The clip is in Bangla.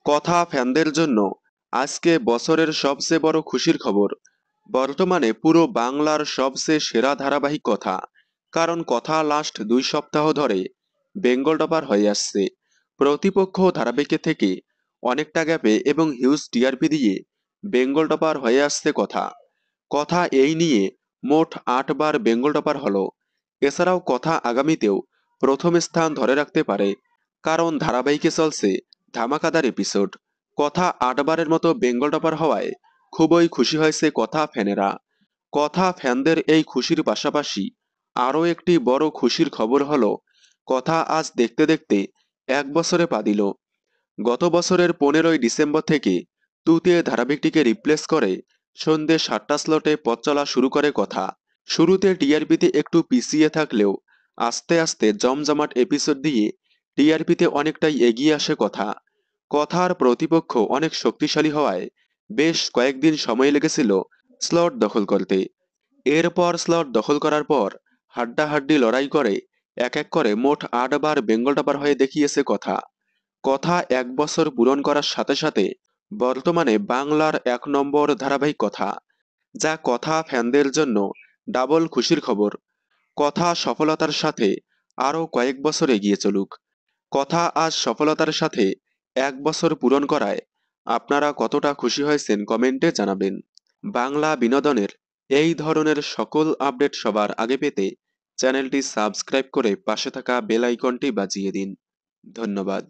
কথা ফ্যানদের জন্য আজকে বছরের সবচেয়ে বড় খুশির খবর। বর্তমানে পুরো বাংলার সবচেয়ে সেরা ধারাবাহিক কথা। কারণ কথা লাস্ট 2 সপ্তাহ ধরে বেঙ্গল টপার হয়ে আসছে। প্রতিপক্ষ ধারাবাহিকে থেকে অনেকটা গ্যাপে এবং হিউজ টিআরপি দিয়ে বেঙ্গল টপার হয়ে আসছে কথা। কথা এই নিয়ে মোট 8 বার বেঙ্গল টপার হলো। এছাড়াও কথা আগামীতেও প্রথম স্থান ধরে রাখতে পারে, কারণ ধারাবাহিকে চলছে ধামাকাদার এপিসোড। কথা 8বারের মতো বেঙ্গল টপার হওয়ায় খুবই খুশি হয়েছে কথা ফ্যানেরা। কথা ফ্যানদের এই খুশির পাশাপাশি আরও একটি বড় খুশির খবর হলো, কথা আজ দেখতে দেখতে 1 বছরে পা দিল। গত বছরের 15ই ডিসেম্বর থেকে তুতে ধারাবাহিকটিকে রিপ্লেস করে সন্ধ্যে 7টা স্লটে পথ চলা শুরু করে কথা। শুরুতে টিআরপিতে একটু পিছিয়ে থাকলেও আস্তে আস্তে জমজমাট এপিসোড দিয়ে টিআরপিতে অনেকটাই এগিয়ে আসে কথা। কথার প্রতিপক্ষ অনেক শক্তিশালী হওয়ায় বেশ কয়েকদিন সময় লেগেছিল স্লট দখল করতে। এরপর স্লট দখল করার পর হাড্ডাহাড্ডি লড়াই করে এক এক করে মোট 8 বার বেঙ্গল টপার হয়ে দেখিয়েছে কথা। কথা 1 বছর পূরণ করার সাথে সাথে বর্তমানে বাংলার 1 নম্বর ধারাবাহিক কথা, যা কথা ফ্যানদের জন্য ডাবল খুশির খবর। কথা সফলতার সাথে আরও কয়েক বছর এগিয়ে চলুক। কথা আজ সফলতার সাথে 1 বছর পূরণ করায় আপনারা কতটা খুশি হয়েছেন কমেন্টে জানাবেন। বাংলা বিনোদনের এই ধরনের সকল আপডেট সবার আগে পেতে চ্যানেলটি সাবস্ক্রাইব করে পাশে থাকা বেল আইকনটি বাজিয়ে দিন। ধন্যবাদ।